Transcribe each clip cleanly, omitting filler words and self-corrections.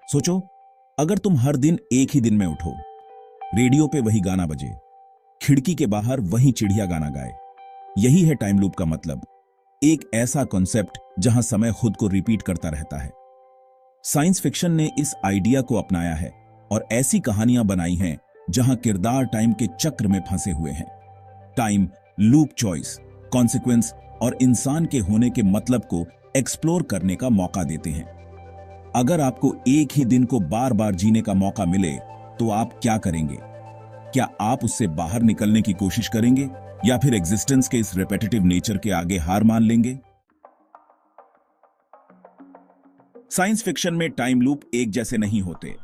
सोचो, अगर तुम हर दिन एक ही दिन में उठो, रेडियो पे वही गाना बजे, खिड़की के बाहर वही चिड़िया गाना गाए। यही है टाइम लूप का मतलब, एक ऐसा कॉन्सेप्ट जहां समय खुद को रिपीट करता रहता है। साइंस फिक्शन ने इस आइडिया को अपनाया है और ऐसी कहानियां बनाई हैं जहां किरदार टाइम के चक्र में फंसे हुए हैं। टाइम लूप चॉइस, कॉन्सिक्वेंस और इंसान के होने के मतलब को एक्सप्लोर करने का मौका देते हैं। अगर आपको एक ही दिन को बार बार जीने का मौका मिले तो आप क्या करेंगे? क्या आप उससे बाहर निकलने की कोशिश करेंगे या फिर एग्जिस्टेंस के इस रिपेटिटिव नेचर के आगे हार मान लेंगे? साइंस फिक्शन में टाइम लूप एक जैसे नहीं होते।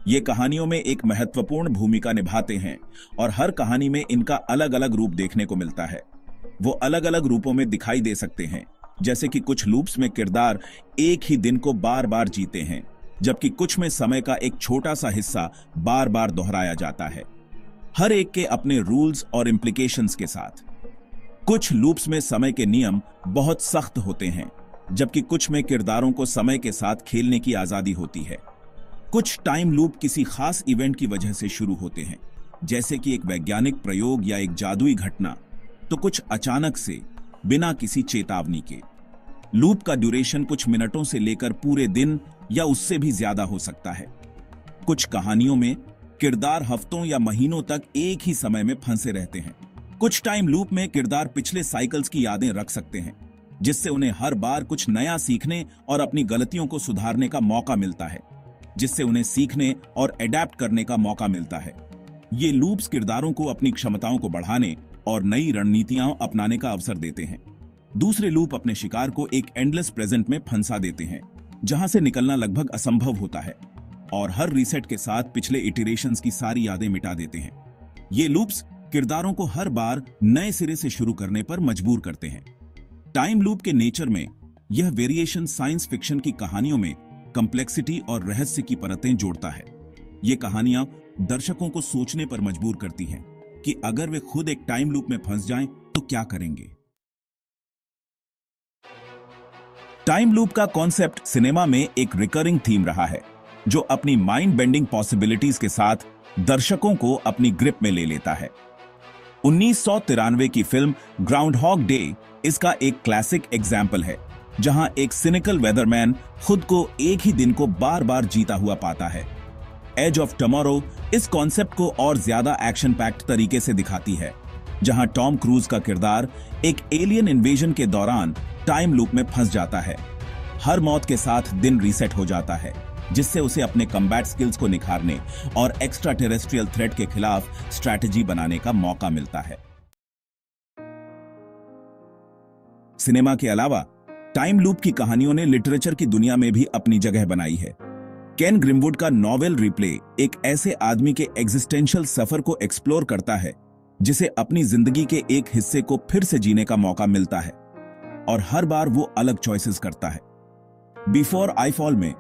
ये कहानियों में एक महत्वपूर्ण भूमिका निभाते हैं और हर कहानी में इनका अलग अलग रूप देखने को मिलता है। वो अलग अलग रूपों में दिखाई दे सकते हैं, जैसे कि कुछ लूप्स में किरदार एक ही दिन को बार बार जीते हैं, जबकि कुछ में समय का एक छोटा सा हिस्सा बार बार दोहराया जाता है, हर एक के अपने रूल्स और इम्प्लीकेशंस के साथ। कुछ लूप्स में समय के नियम बहुत सख्त होते हैं, जबकि कुछ में किरदारों को समय के साथ खेलने की आजादी होती है। कुछ टाइम लूप किसी खास इवेंट की वजह से शुरू होते हैं, जैसे कि एक वैज्ञानिक प्रयोग या एक जादुई घटना, तो कुछ अचानक से, बिना किसी चेतावनी के। लूप का ड्यूरेशन कुछ मिनटों से लेकर पूरे दिन या उससे भी ज्यादा हो सकता है। कुछ कहानियों में किरदार हफ्तों या महीनों तक एक ही समय में फंसे रहते हैं। कुछ टाइम लूप में किरदार पिछले साइकिल्स की यादें रख सकते हैं, जिससे उन्हें हर बार कुछ नया सीखने और अपनी गलतियों को सुधारने का मौका मिलता है, जिससे उन्हें सीखने और एडेप्ट करने का मौका मिलता है। ये लूप्स किरदारों को अपनी क्षमताओं को बढ़ाने और नई रणनीतियां अपनाने का अवसर देते हैं। दूसरे लूप अपने शिकार को एक एंडलेस प्रेजेंट में फंसा देते हैं, जहां से निकलना लगभग असंभव होता है, और हर रीसेट के साथ पिछले इटरेशंस की सारी यादें मिटा देते हैं। ये लूप्स किरदारों को हर बार नए सिरे से शुरू करने पर मजबूर करते हैं। टाइम लूप के नेचर में यह वेरिएशन साइंस फिक्शन की कहानियों में कॉम्प्लेक्सिटी और रहस्य की परतें जोड़ता है। ये कहानियां दर्शकों को सोचने पर मजबूर करती हैं कि अगर वे खुद एक टाइम लूप में फंस जाएं तो क्या करेंगे। टाइम लूप का कॉन्सेप्ट सिनेमा में एक रिकरिंग थीम रहा है, जो अपनी माइंड बेंडिंग पॉसिबिलिटीज के साथ दर्शकों को अपनी ग्रिप में ले लेता है। 1993 की फिल्म ग्राउंड हॉग डे इसका एक क्लासिक एग्जाम्पल है, जहां एक सिनिकल वेदरमैन खुद को एक ही दिन को बार बार जीता हुआ पाता है। एज ऑफ टुमारो इस कॉन्सेप्ट को और ज्यादा एक्शन पैक्ड तरीके से दिखाती है, जहां टॉम क्रूज का किरदार एक एलियन इन्वेजन के दौरान टाइम लूप में फंस जाता है। हर मौत के साथ दिन रीसेट हो जाता है, जिससे उसे अपने कम्बैट स्किल्स को निखारने और एक्स्ट्रा टेरेस्ट्रियल थ्रेट के खिलाफ स्ट्रैटेजी बनाने का मौका मिलता है। सिनेमा के अलावा टाइम लूप की कहानियों ने लिटरेचर की दुनिया में भी अपनी जगह बनाई है। केन ग्रिमवुड का नॉवेल रिप्ले एक ऐसे आदमी के एग्जिस्टेंशियल सफर को एक्सप्लोर करता है, जिसे अपनी जिंदगी के एक हिस्से को फिर से जीने का मौका मिलता है, और हर बार वो अलग चॉइसेस करता है। बिफोर आई फॉल में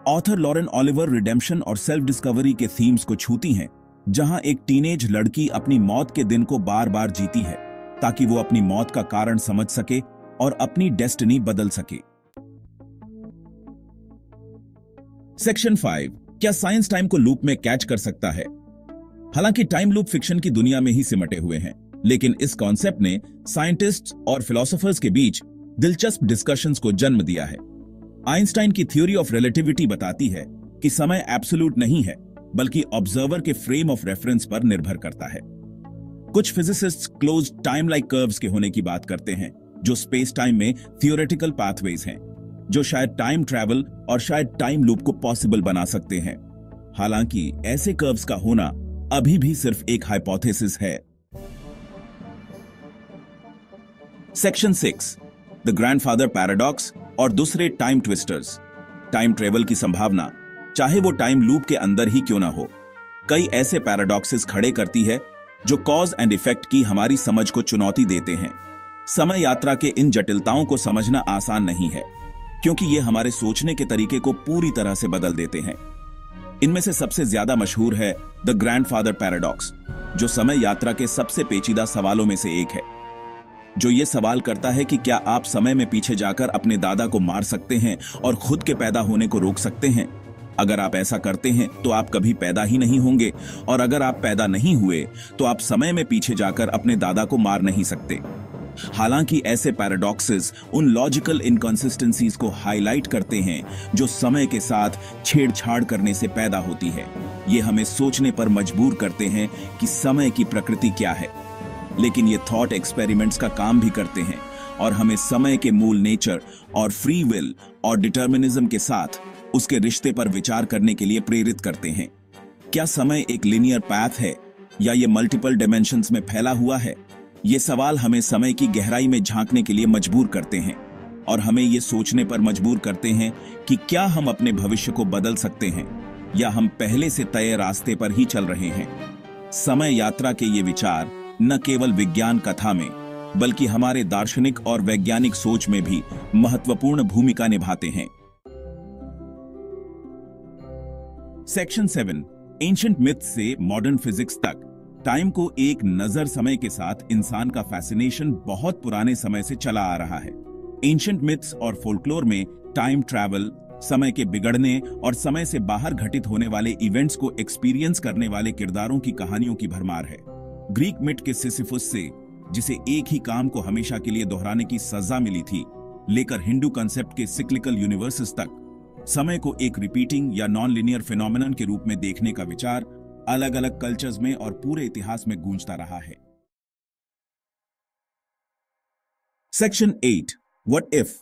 ऑथर लॉरेन ओलिवर रिडेम्पशन और सेल्फ डिस्कवरी के थीम्स को छूती हैं, जहां एक टीनेज लड़की अपनी मौत के दिन को बार बार जीती है, ताकि वो अपनी मौत का कारण समझ सके और अपनी डेस्टिनी बदल सके। सेक्शन 5, क्या साइंस टाइम को लूप में कैच कर सकता है? हालांकि टाइम लूप फिक्शन की दुनिया में ही सिमटे हुए हैं, लेकिन इस कॉन्सेप्ट ने साइंटिस्ट्स और फिलोसोफर्स के बीच दिलचस्प डिस्कशंस को जन्म दिया है। आइंस्टाइन की थ्योरी ऑफ रिलेटिविटी बताती है कि समय एब्सोल्यूट नहीं है, बल्कि ऑब्जर्वर के फ्रेम ऑफ रेफरेंस पर निर्भर करता है। कुछ फिजिसिस्ट्स क्लोज्ड टाइम लाइक कर्व्स के होने की बात करते हैं, जो स्पेस टाइम में थियोरेटिकल पाथवेज हैं, जो शायद टाइम ट्रैवल और शायद टाइम लूप को पॉसिबल बना सकते हैं। हालांकि ऐसे कर्व्स का होना अभी भी सिर्फ एक हाइपोथेसिस है। सेक्शन 6, द ग्रैंडफादर पैराडॉक्स और दूसरे टाइम ट्विस्टर्स। टाइम ट्रैवल की संभावना, चाहे वो टाइम लूप के अंदर ही क्यों ना हो, कई ऐसे पैराडॉक्सेस खड़े करती है जो कॉज एंड इफेक्ट की हमारी समझ को चुनौती देते हैं। समय यात्रा के इन जटिलताओं को समझना आसान नहीं है, क्योंकि ये हमारे सोचने के तरीके को पूरी तरह से बदल देते हैं। इनमें से सबसे ज्यादा मशहूर है द ग्रैंडफादर पैराडॉक्स, जो समय यात्रा के सबसे पेचीदा सवालों में से एक है, जो ये सवाल करता है कि क्या आप समय में पीछे जाकर अपने दादा को मार सकते हैं और खुद के पैदा होने को रोक सकते हैं? अगर आप ऐसा करते हैं तो आप कभी पैदा ही नहीं होंगे, और अगर आप पैदा नहीं हुए तो आप समय में पीछे जाकर अपने दादा को मार नहीं सकते। हालांकि ऐसे पैराडॉक्सेस उन लॉजिकल इनकंसिस्टेंसीज को हाईलाइट करते हैं जो समय के साथ छेड़छाड़ करने से पैदा होती है। ये हमें सोचने पर मजबूर करते हैं कि समय की प्रकृति क्या है। लेकिन ये थॉट एक्सपेरिमेंट्स का काम भी करते हैं और हमें समय के मूल नेचर और फ्री विल और डिटर्मिनिज्म के साथ उसके रिश्ते पर विचार करने के लिए प्रेरित करते हैं। क्या समय एक लिनियर पैथ है या ये मल्टीपल डायमेंशंस में फैला हुआ है? ये सवाल हमें समय की गहराई में झांकने के लिए मजबूर करते हैं और हमें ये सोचने पर मजबूर करते हैं कि क्या हम अपने भविष्य को बदल सकते हैं या हम पहले से तय रास्ते पर ही चल रहे हैं। समय यात्रा के ये विचार न केवल विज्ञान कथा में बल्कि हमारे दार्शनिक और वैज्ञानिक सोच में भी महत्वपूर्ण भूमिका निभाते हैं। सेक्शन 7, एंशिएंट मिथ्स से मॉडर्न फिजिक्स तक। टाइम को एक नजर समय के साथ इंसान का फैसिनेशन बहुत पुराने समय से चला आ रहा है। एंशिएंट मिथ्स और फोल्कलोर में टाइम ट्रैवल, समय के बिगड़ने और समय से बाहर घटित होने वाले इवेंट्स को एक्सपीरियंस करने वाले किरदारों की कहानियों की भरमार है। ग्रीक मिथ के सिसिफुस से, जिसे एक ही काम को हमेशा के लिए दोहराने की सजा मिली थी, लेकर हिंदू कंसेप्ट के सिक्लिकल यूनिवर्सेस तक, समय को एक रिपीटिंग या नॉन लिनियर फिनोमेनन के रूप में देखने का विचार अलग अलग कल्चर्स में और पूरे इतिहास में गूंजता रहा है। सेक्शन 8, व्हाट इफ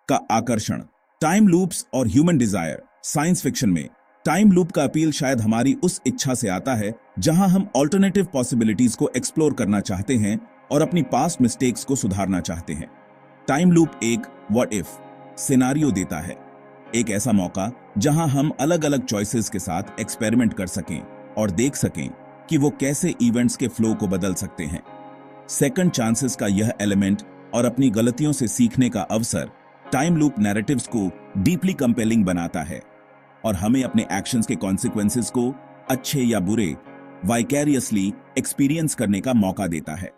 का आकर्षण। टाइम लूप्स और ह्यूमन डिजायर। साइंस फिक्शन में टाइम लूप का अपील शायद हमारी उस इच्छा से आता है जहां हम ऑल्टरनेटिव पॉसिबिलिटीज को एक्सप्लोर करना चाहते हैं और अपनी पास्ट मिस्टेक्स को सुधारना चाहते हैं। टाइम लूप एक व्हाट इफ सिनारियो देता है, एक ऐसा मौका जहां हम अलग अलग चॉइसेस के साथ एक्सपेरिमेंट कर सकें और देख सकें कि वो कैसे इवेंट्स के फ्लो को बदल सकते हैं। सेकंड चांसेस का यह एलिमेंट और अपनी गलतियों से सीखने का अवसर टाइम लूप नैरेटिव्स को डीपली कंपेलिंग बनाता है और हमें अपने एक्शंस के कॉन्सिक्वेंसेस को अच्छे या बुरे वाइकेरियसली एक्सपीरियंस करने का मौका देता है।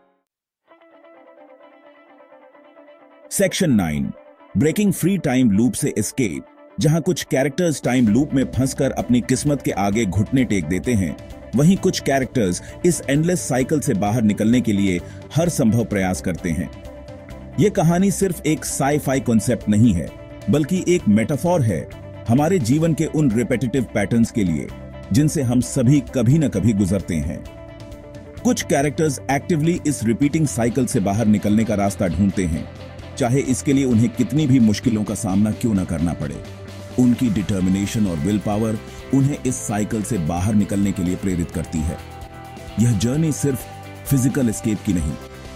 Section 9, breaking free time loop से एस्केप। जहां कुछ कैरेक्टर्स टाइम लूप में फंसकर अपनी किस्मत के आगे घुटने टेक देते हैं, वहीं कुछ कैरेक्टर्स इस एंडलेस साइकिल से बाहर निकलने के लिए हर संभव प्रयास करते हैं। यह कहानी सिर्फ एक साई-फाई कॉन्सेप्ट नहीं है, बल्कि एक मेटाफोर है हमारे जीवन के उन रिपीटेटिव पैटर्न्स के लिए जिनसे हम सभी कभी न कभी गुजरते हैं। कुछ कैरेक्टर्स एक्टिवली इस रिपीटिंग साइकिल से बाहर निकलने का रास्ता ढूंढते हैं, चाहे इसके लिए उन्हें कितनी भी मुश्किलों का सामना क्यों न करना पड़े। उनकी डिटर्मिनेशन और विल पावर उन्हें इस साइकिल से बाहर निकलने के लिए प्रेरित करती है। यह जर्नी सिर्फ फिजिकल एस्केप की नहीं,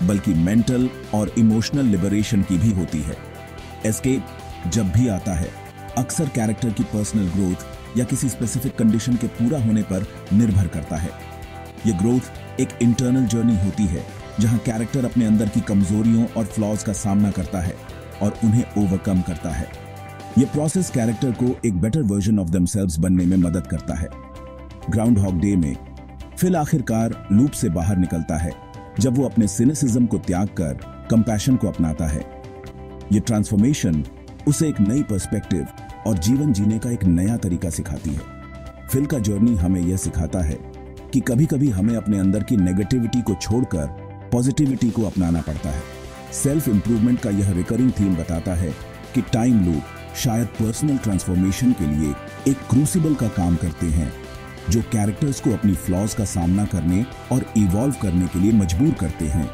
बल्कि मेंटल और इमोशनल लिबरेशन की भी होती है। एस्केप जब भी आता है, अक्सर कैरेक्टर की पर्सनल ग्रोथ या किसी स्पेसिफिक कंडीशन के पूरा होने पर निर्भर करता है। यह ग्रोथ एक इंटरनल जर्नी होती है जहां कैरेक्टर अपने अंदर की कमजोरियों और फ्लॉज का सामना करता है और उन्हें ओवरकम करता है। यह प्रोसेस कैरेक्टर को एक बेटर वर्जन ऑफ देमसेल्व्स बनने में मदद करता है। ग्राउंड हॉग डे में फिल आखिरकार लूप से बाहर निकलता है जब वो अपने सिनिसिज्म को त्याग कर कंपैशन को अपनाता है। यह ट्रांसफॉर्मेशन उसे एक नई पर्सपेक्टिव और जीवन जीने का एक नया तरीका सिखाती है। फिल का जर्नी हमें यह सिखाता है कि कभी-कभी हमें अपने अंदर की नेगेटिविटी को छोड़कर पॉजिटिविटी को अपनाना पड़ता है। सेल्फ इंप्रूवमेंट का यह रिकरिंग थीम बताता है कि टाइम लूप शायद पर्सनल ट्रांसफॉर्मेशन के लिए एक क्रूसिबल का काम करते हैं, जो कैरेक्टर्स को अपनी फ्लॉज का सामना करने और इवॉल्व करने के लिए मजबूर करते हैं।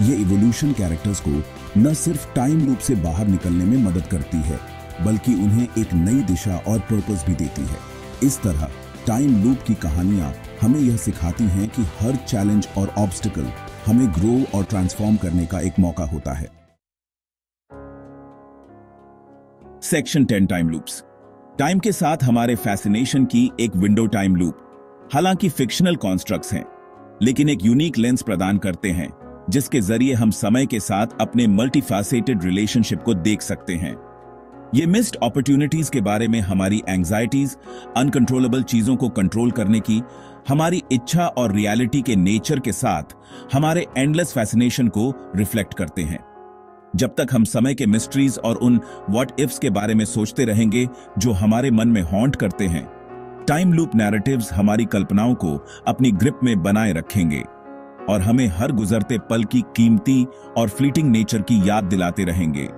ये इवोल्यूशन कैरेक्टर्स को न सिर्फ टाइम लूप से बाहर निकलने में मदद करती है, बल्कि उन्हें एक नई दिशा और पर्पस भी देती है। इस तरह टाइम लूप की कहानियां हमें यह सिखाती हैं कि हर चैलेंज और ऑब्स्टिकल हमें ग्रो और ट्रांसफॉर्म करने का एक मौका होता है। Section 10, time loops. टाइम के साथ हमारे फैसिनेशन की एक विंडो टाइम लूप हालांकि फिक्शनल कॉन्स्ट्रक्ट्स हैं, लेकिन एक यूनिक लेंस प्रदान करते हैं जिसके जरिए हम समय के साथ अपने मल्टीफैसेटेड रिलेशनशिप को देख सकते हैं। ये मिस्ड अपॉर्चुनिटीज के बारे में हमारी एंजाइटीज, अनकंट्रोलेबल चीजों को कंट्रोल करने की हमारी इच्छा और रियलिटी के नेचर के साथ हमारे एंडलेस फैसिनेशन को रिफ्लेक्ट करते हैं। जब तक हम समय के मिस्ट्रीज और उन व्हाट इफ्स के बारे में सोचते रहेंगे जो हमारे मन में हॉन्ट करते हैं, टाइम लूप नैरेटिव्स हमारी कल्पनाओं को अपनी ग्रिप में बनाए रखेंगे और हमें हर गुजरते पल की कीमती और फ्लीटिंग नेचर की याद दिलाते रहेंगे।